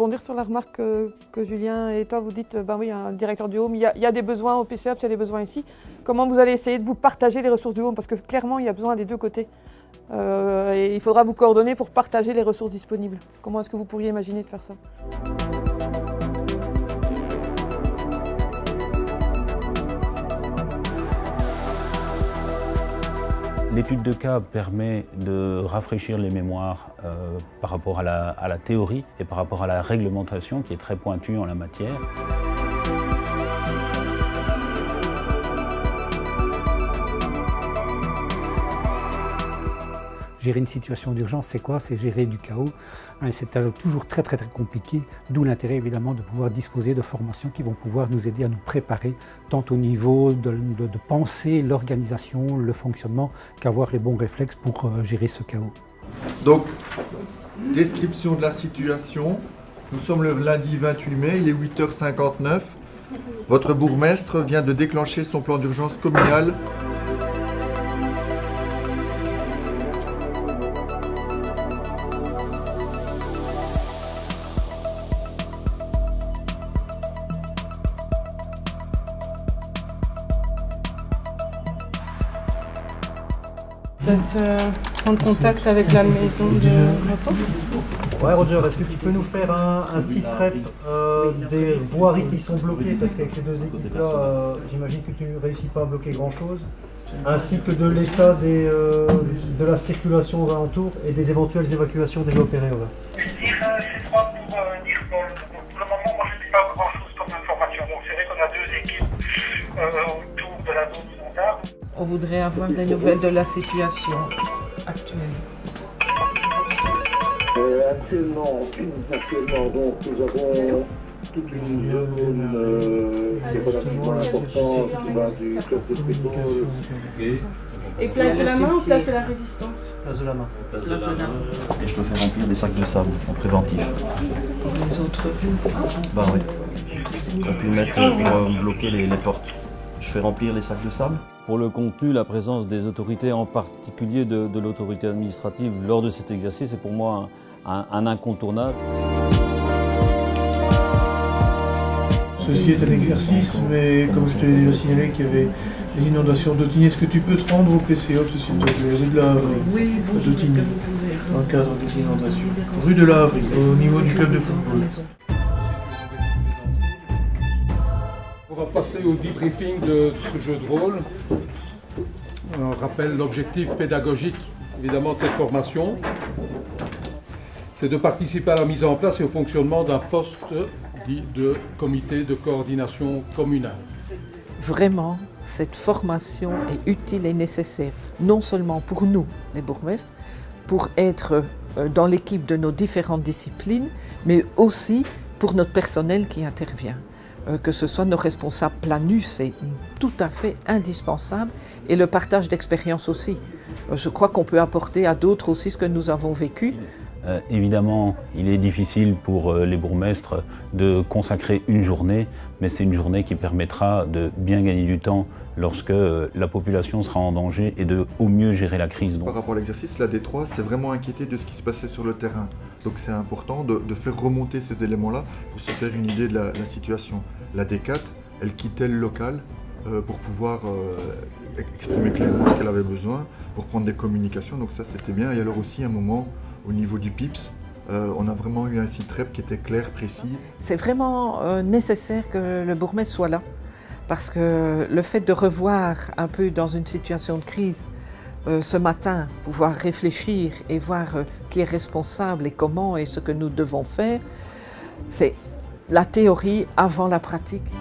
rebondir sur la remarque que Julien et toi vous dites, ben oui, un directeur du home, il y a des besoins au PCOps, il y a des besoins ici. Comment vous allez essayer de vous partager les ressources du home? Parce que clairement, il y a besoin des deux côtés. Et il faudra vous coordonner pour partager les ressources disponibles. Comment est-ce que vous pourriez imaginer de faire ça? L'étude de cas permet de rafraîchir les mémoires par rapport à la théorie et par rapport à la réglementation qui est très pointue en la matière. Gérer une situation d'urgence, c'est quoi? C'est gérer du chaos. C'est toujours très compliqué, d'où l'intérêt évidemment de pouvoir disposer de formations qui vont pouvoir nous aider à nous préparer, tant au niveau de penser l'organisation, le fonctionnement, qu'avoir les bons réflexes pour gérer ce chaos. Donc, description de la situation. Nous sommes le lundi 28 mai, il est 8h59. Votre bourgmestre vient de déclencher son plan d'urgence communal. Peut-être prendre contact avec la maison de repos. Ouais Roger, est-ce que tu peux nous faire un site rep des voiries qui sont bloquées? Parce qu'avec ces deux équipes-là, j'imagine que tu ne réussis pas à bloquer grand-chose. Ainsi que de l'état de la circulation aux alentours et des éventuelles évacuations déjà opérées. Je dirais c'est trois pour dire Paul. Pour le moment, moi je n'ai pas grand-chose comme information. Donc c'est vrai qu'on a deux équipes autour de la zone standard. On voudrait avoir des nouvelles de la situation actuelle. Actuellement, donc, nous avons toute une zone qui est relativement importante, qui va du club de pétrole. Et place de la main ou place de la résistance? Place de la main. Et je peux faire remplir des sacs de sable en préventif. Les autres? Bah oui. On peut mettre pour bloquer les portes. Je fais remplir les sacs de sable. Pour le contenu, la présence des autorités, en particulier de l'autorité administrative, lors de cet exercice est pour moi un incontournable. Ceci est un exercice, mais comme je te l'ai déjà signalé qu'il y avait des inondations d'Autigny, est-ce que tu peux te rendre au PCOps, s'il te plaît, rue de la Havrie, oui, d'Autigny, dans le cadre des inondations. Rue de la Havrie, au niveau du club de football. On va passer au debriefing de ce jeu de rôle. On rappelle l'objectif pédagogique, évidemment, de cette formation. C'est de participer à la mise en place et au fonctionnement d'un poste dit de comité de coordination communale. Vraiment, cette formation est utile et nécessaire, non seulement pour nous, les bourgmestres, pour être dans l'équipe de nos différentes disciplines, mais aussi pour notre personnel qui intervient. Que ce soit nos responsables planus, c'est tout à fait indispensable, et le partage d'expérience aussi. Je crois qu'on peut apporter à d'autres aussi ce que nous avons vécu. Évidemment, il est difficile pour les bourgmestres de consacrer une journée, mais c'est une journée qui permettra de bien gagner du temps lorsque la population sera en danger et de au mieux gérer la crise. Par rapport à l'exercice, la D3 s'est vraiment inquiétée de ce qui se passait sur le terrain. Donc c'est important de faire remonter ces éléments-là pour se faire une idée de la situation. La D4, elle quittait le local pour pouvoir exprimer clairement ce qu'elle avait besoin, pour prendre des communications, donc ça c'était bien. Et alors aussi un moment au niveau du PIPS, on a vraiment eu un site rep qui était clair, précis. C'est vraiment nécessaire que le bourgmestre soit là, parce que le fait de revoir un peu dans une situation de crise ce matin, pouvoir réfléchir et voir qui est responsable et comment et ce que nous devons faire, c'est la théorie avant la pratique.